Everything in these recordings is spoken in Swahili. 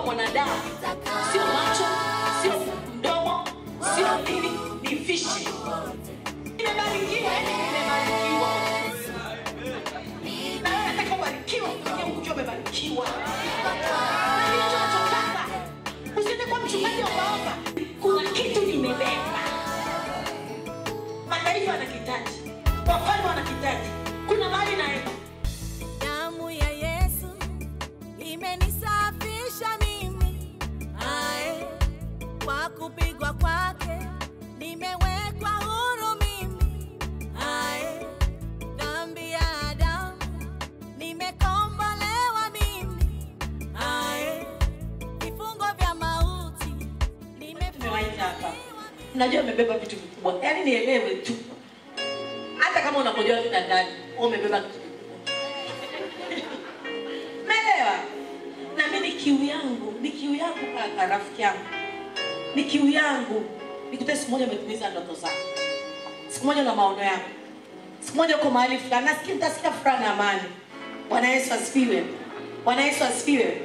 alipa mwanadamu. Sio macho, sio mdomo, sio nini, ni vision. Nimebarikiwa, nimebarikiwa. Na wewe nataka ubarikiwe, ukijua umebarikiwa. Na hiyo tunachotaka. Usiende kwa mchungaji omba. Kuna kitu nimebeba. Mataifa wanakitaji. Wafalme wanakitaji. Kuna mali naenda. Damu ya Yesu imenisafisha mimi. Kwa kupigwa kwake nimewekwa huru mimi. Dhambi ya Adamu nimekombolewa mimi. Vifungo vya mauti nimewaita hapa. Najua umebeba vitu vikubwa. Yaani nielewe tu. Hata kama unapojua vitu ndani, umebeba kitu vikubwa. Umeelewa? Na mimi ni kiu yangu kaka rafiki yangu. Ni kiu yangu. Nikute siku moja umetimiza ndoto zako. Siku moja na maono yako. Siku moja uko mahali fulani, nitasikia furaha na amani. Bwana Yesu asifiwe. Bwana Yesu asifiwe.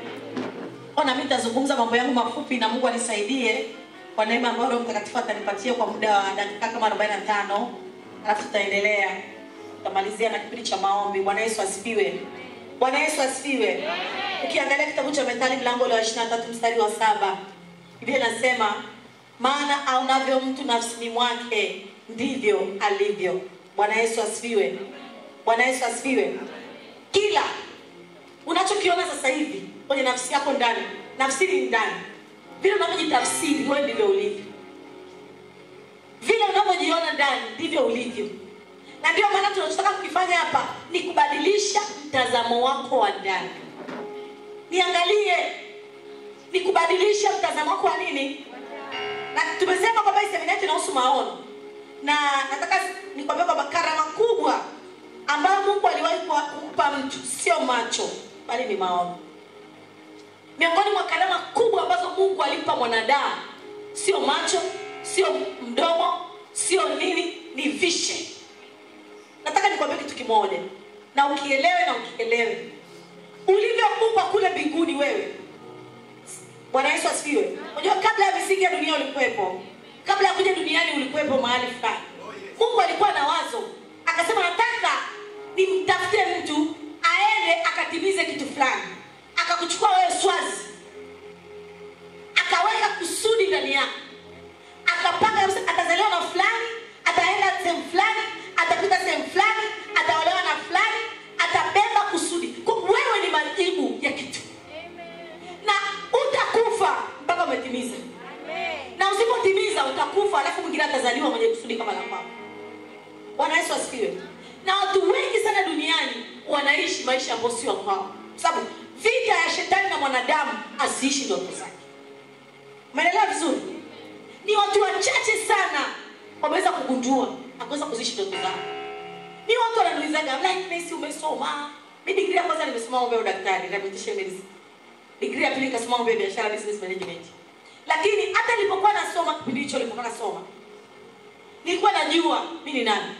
Ona mimi nitazungumza mambo yangu mafupi na Mungu anisaidie. Kwa neema ambayo Roho Mtakatifu atanipatia kwa muda wa dakika kama 45, alafu tutaendelea. Tutamalizia na kipindi cha maombi. Bwana Yesu asifiwe. Bwana Yesu asifiwe. Ukiangalia kitabu cha Methali mlango wa 23 mstari wa 7, Biblia inasema, maana aonavyo mtu nafsini mwake ndivyo alivyo. Bwana Yesu asifiwe. Bwana Yesu asifiwe. Kila unachokiona sasa hivi kwenye nafsi yako ndani, nafsini ndani, vile unavyojitafsiri wewe ndivyo ulivyo. Vile unavyojiona ndani ndivyo ulivyo. Na ndio maana tunachotaka kukifanya hapa ni kubadilisha mtazamo wako wa ndani. Niangalie, ni kubadilisha mtazamo wako wa nini? Na tumesema kwamba hii semina yetu inahusu maono. Na nataka nikwambie kwamba karama kubwa ambayo Mungu aliwahi kumpa mtu sio macho, bali ni maono. Miongoni mwa karama kubwa ambazo Mungu alimpa mwanadamu sio macho, sio mdomo, sio nini, ni vision. Nataka nikwambie kitu kimoja, na ukielewe. Ulivyoumbwa kule mbinguni wewe. Bwana Yesu asifiwe. Unajua kabla ya misingi ya dunia ulikuwepo. Kabla ya kuja duniani ulikuwepo mahali fulani. Mungu alikuwa na wazo. Akasema nataka nimtafute mtu aende akatimize kitu fulani. Akakuchukua wewe Swazi. Akaweka kusudi ndani yako. Akapanga atazaliwa na fulani, ataenda sehemu fulani, atapita sehemu fulani, ataolewa na fulani, atabeba kusudi. Wewe ni majibu ya kitu. Na utakufa mpaka umetimiza. Na usipotimiza utakufa, alafu mwingine atazaliwa mwenye kusudi kama la kwako. Bwana Yesu asifiwe. Na watu wengi sana duniani wanaishi maisha ambayo sio kwao. Sababu vita ya shetani na mwanadamu asiishi ndoto zake. Umeelewa vizuri? Ni watu wachache sana wameweza kugundua akaweza kuziishi ndoto zao. Ni watu wananiulizaga, "Like umesoma?" Mimi degree ya kwanza nimesoma mambo ya udaktari, rehabilitation medicine. Degree ya pili nikasoma mambo ya biashara, business management. Lakini hata nilipokuwa nasoma kipindi hicho nilipokuwa nasoma, nilikuwa najua mimi ni nani.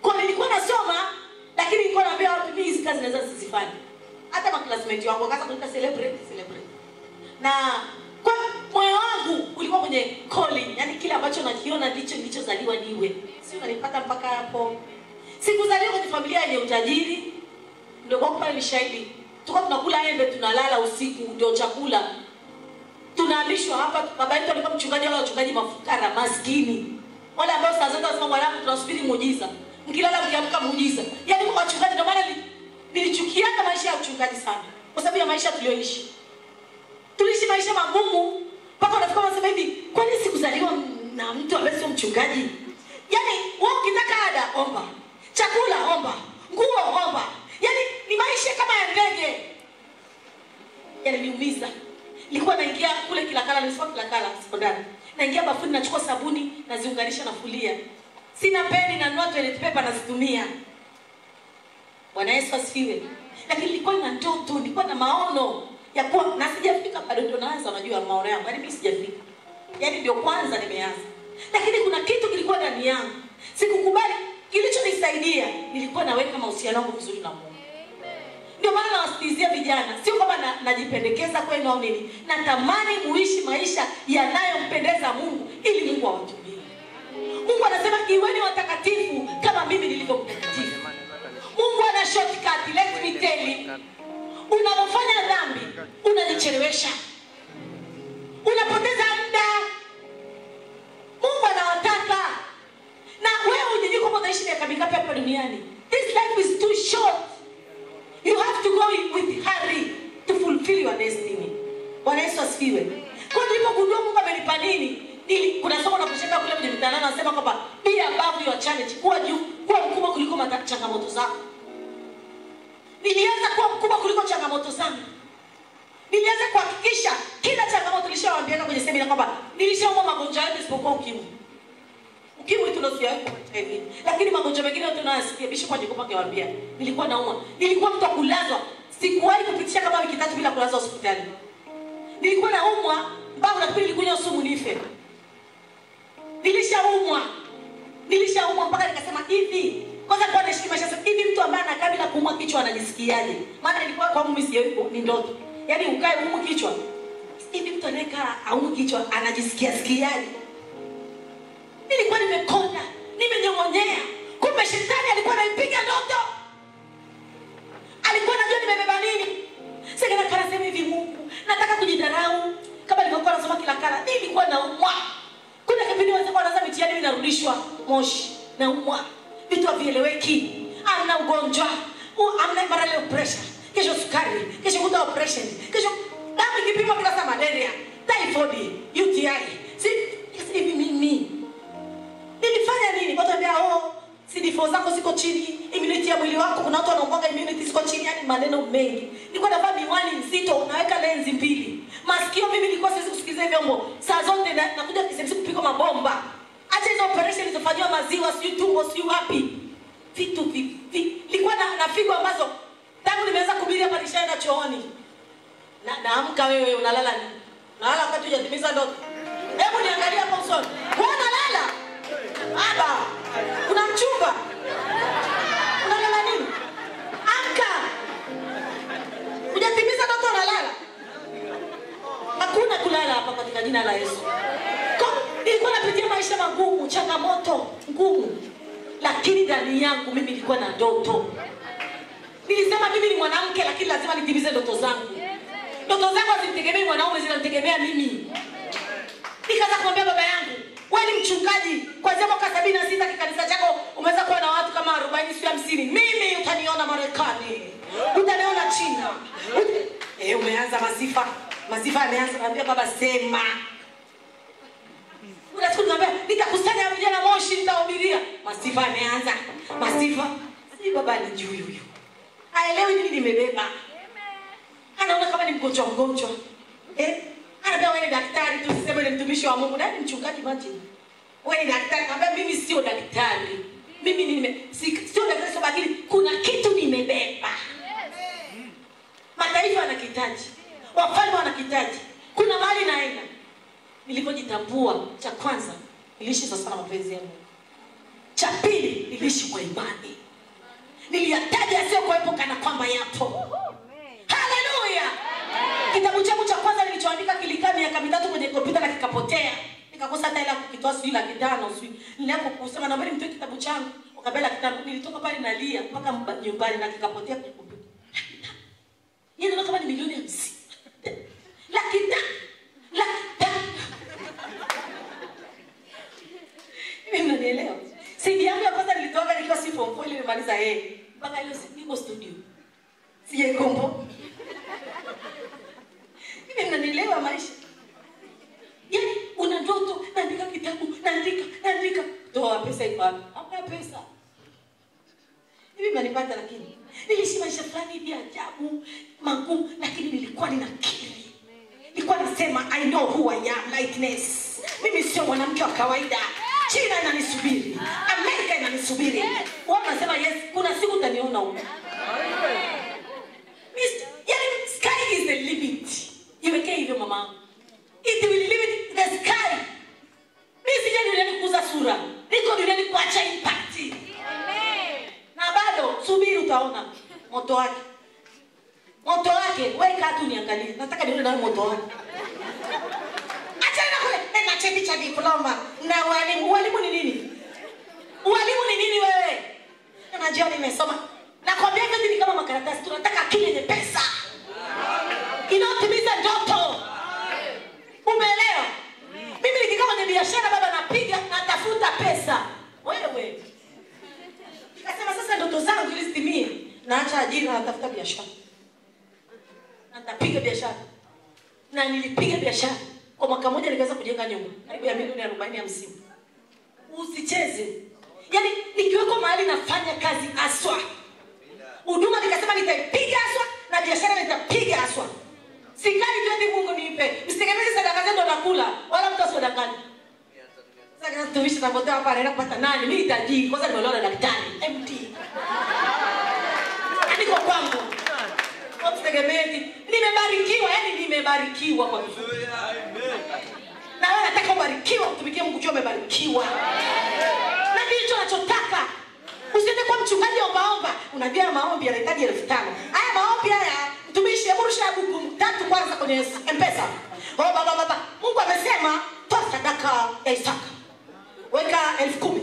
Kwa nilikuwa nasoma, lakini nilikuwa naambia watu mimi hizi kazi naweza sizifanye. Hata classmate wangu wakaanza kuniita celebrate. Na kwa moyo wangu ulikuwa kwenye calling, yani kile ambacho nakiona ndicho nilichozaliwa niwe. Sio nilipata mpaka hapo. Sikuzaliwa kwenye familia yenye utajiri. Ndio kwa pale ni shahidi. Tulikuwa tunakula embe, tunalala usiku, ndio chakula. Tunahamishwa hapa, baba yetu alikuwa mchungaji, wala wachungaji mafukara maskini. Wale ambao saa zote wanasema mwanangu tunasubiri muujiza. Mkilala mkiamka muujiza. Yaani kwa wachungaji ndio maana nilichukiaga maisha ya uchungaji sana. Kwa sababu ya maisha tulioishi. Tuliishi maisha magumu mpaka unafika unasema hivi, kwa nini sikuzaliwa na mtu ambaye sio mchungaji? Yaani wewe ukitaka ada omba, chakula omba, nguo omba. Yaani ni maisha kama ya ndege. Yaani niumiza. Nilikuwa naingia kule Kilakala, nilisoma Kilakala sekondari. Naingia bafuni nachukua sabuni naziunganisha na fulia. Sina peni na nunua toilet paper nazitumia. Bwana Yesu asifiwe. Lakini nilikuwa na ndoto, nilikuwa na maono ya kuwa na sijafika bado, ndio naanza unajua maono yangu. Yaani mimi sijafika. Yaani ndio kwanza nimeanza. Lakini kuna kitu kilikuwa ndani yangu. Sikukubali. Kilichonisaidia nilikuwa naweka mahusiano yangu vizuri na Mungu. Ndio maana nawasikilizia vijana, sio kama najipendekeza kwenu au nini. Natamani muishi maisha yanayompendeza Mungu ili Mungu awatumie. Mungu anasema iweni watakatifu kama mimi nilivyo mtakatifu. Mungu ana shortcut, let me tell you. Unapofanya dhambi, unajichelewesha. Unapoteza muda. Mungu anawataka. Na wewe ujijui kwamba utaishi miaka mingapi hapa duniani. This life is too short. You have to go with hurry to fulfill your destiny. Bwana Yesu asifiwe. Kwa nilipogundua Mungu amenipa nini? Kuna somo la kushika kule kwenye mtandao anasema kwamba be above your challenge, kuwa juu, kuwa mkubwa kuliko changamoto zako. Nilianza kuwa mkubwa kuliko changamoto zangu. Nilianza kuhakikisha kila changamoto nilishawaambia kwenye semina kwamba nilishaumwa magonjwa yote isipokuwa ukimwi. Ukimwi tunasikia hivi. Lakini magonjwa mengine tunayasikia bisho kwa jikopa kiwaambia. Nilikuwa naumwa. Nilikuwa mtu kulazwa. Sikuwahi kupitisha kama wiki 3 bila kulazwa hospitali. Nilikuwa naumwa mpaka na pili nilikunywa sumu nife. Nilishaumwa mpaka nikasema hivi. Kwanza kwa nishikima sasa hivi mtu ambaye anakaa bila kuumwa kichwa anajisikiaje? Maana nilikuwa kwa mimi sio ni ndoto. Yaani ukae uumwe kichwa. Hivi mtu anayekaa aumwe kichwa anajisikiaje? Nilikuwa nimekonda, nimenyong'onyea. Kumbe shetani alikuwa anaipiga ndoto. Alikuwa anajua nimebeba nini. Sasa kana sema hivi Mungu, nataka kujidharau. Kama nilivyokuwa nasoma kila kala, nilikuwa naumwa. Kuna kipindi wazee wanaanza mitihani vinarudishwa Moshi, naumwa. Vitu havieleweki. Amna ugonjwa, amna malaria pressure. Kesho sukari, kesho kuta operation. Kesho damu ikipimwa bila sama malaria, typhoid, UTI. Hivi mimi nilifanya nini? Watu ambia CD4 zako ziko chini, immunity ya mwili wako kuna watu wanaongoga immunity ziko chini, yani maneno mengi. Nilikuwa navaa miwani nzito, unaweka lenzi mbili. Masikio mimi nilikuwa siwezi kusikiza vyombo. Saa zote nakuja kisemsi kupigwa mabomba. Acha hizo operation zilizofanywa maziwa, sio tumbo, sio wapi. Vitu nilikuwa na figo ambazo tangu nimeanza kuhubiri hapa nishaenda chooni. Naamka wewe unalala nini? Unalala wakati hujatimiza ndoto. Hebu niangalie hapo usoni. Wewe unalala? Aba. Kuna mchumba. Unalala nini? Amka. Hujatimiza ndoto unalala. Hakuna kulala hapa katika jina la Yesu. Nilikuwa napitia maisha magumu, changamoto ngumu. Lakini ndani yangu mimi nilikuwa na ndoto. Nilisema mimi ni mwanamke lakini lazima nitimize ndoto zangu. Ndoto zangu hazinitegemei mwanaume, zinanitegemea mimi. Nikaanza kumwambia baba yangu, wewe ni mchungaji, kuanzia mwaka 76 kikanisa chako umeweza kuwa na watu kama 40 sio 50. Mimi utaniona Marekani. Utaniona China. Umeanza masifa. Masifa ameanza kumwambia baba sema. Unasikia niambia nitakusanya vijana Moshi nitahubiria. Masifa ameanza. Masifa. Si baba ni juu huyo. Haelewi nini nimebeba. Anaona kama ni mgonjwa. Anambia wewe ni daktari, tusiseme ni mtumishi wa Mungu. Nani mchungaji maji? Wewe ni daktari. Anambia mimi sio daktari. Mimi sio daktari sababu kuna kitu nimebeba. Mataifa yanakitaji. Wafalme wanakitaji. Kuna mahali naenda. Nilipojitambua, cha kwanza niliishi sasa na mapenzi ya Mungu. Cha pili niliishi kwa imani. Niliyataja yasiyokuwepo kana kwamba yapo. Haleluya! Kitabu changu cha kwanza nilichoandika kilikaa miaka 3 kwenye kompyuta na kikapotea. Nikakosa hata hela kukitoa sijui laki 5 sijui. Nilianza kusema na mbali mtoe kitabu changu. Wakabela kitabu nilitoka pale nalia mpaka nyumbani na kikapotea kwenye kompyuta. Yeye ndio kama ni milioni 50. Laki 5. Mimi nanielewa. CD yangu ya kwanza nilitoka nikiwa si form 4 nilimaliza mpaka leo niko studio. Sije kombo. Mimi nanielewa maisha. Yaani una ndoto, naandika kitabu, naandika. Toa pesa ipo wapi? Hapa pesa. Mimi mnanipata lakini niliishi maisha fulani ya ajabu, magumu lakini nilikuwa ninakiri. Nilikuwa nasema I know who I am, lightness. Mimi sio mwanamke wa kawaida. China inanisubiri. Amerika inanisubiri. Wao wanasema yes, kuna siku utaniona huko. Yaani sky is the limit. Iweke hivyo mama. It will limit the sky. Mimi sija duniani kukuza sura. Niko duniani kuacha impact. Amen. Na bado subiri utaona moto wake. Moto wake, wewe kaa tu niangalie. Nataka nione na moto wake. Acha na kule, na cheti cha diploma. Na walimu ni nini? Walimu ni nini wewe? Unajua nimesoma. Nakwambia hivi ni kama makaratasi, tunataka akili yenye pesa. Inaotimiza ndoto. Umeelewa? Mimi nikikaa kwenye biashara baba napiga natafuta pesa. Wewe. Nikasema sasa ndoto zangu ili zitimie. Naacha ajira natafuta biashara. Nitapiga biashara. Na nilipiga biashara. Kwa mwaka mmoja nikaweza kujenga nyumba. Karibu ya milioni 40-50. Usicheze. Yaani nikiweko mahali nafanya kazi aswa. Huduma nikasema nitaipiga aswa na biashara nitapiga aswa. Sikai tu Mungu nipe. Msitegemee sadaka zetu nakula wala mtu asidanganye. Sasa tumishi na botea hapa anaenda kupata nani? Mimi nitajii kwanza nimeona daktari MD. Niko kwangu. Msitegemee. Nimebarikiwa, yani nimebarikiwa kwa kifupi. Na wewe nataka ubarikiwe utumikie Mungu jua umebarikiwa. Na ndicho nachotaka. Usiende kwa mchungaji omba. Unajua maombi yanahitaji 5,000. Haya maombi haya mtumishi hebu rusha buku 3 kwanza kwenye M-Pesa. Baba. Mungu amesema toa sadaka ya Isaka. Weka 10,000.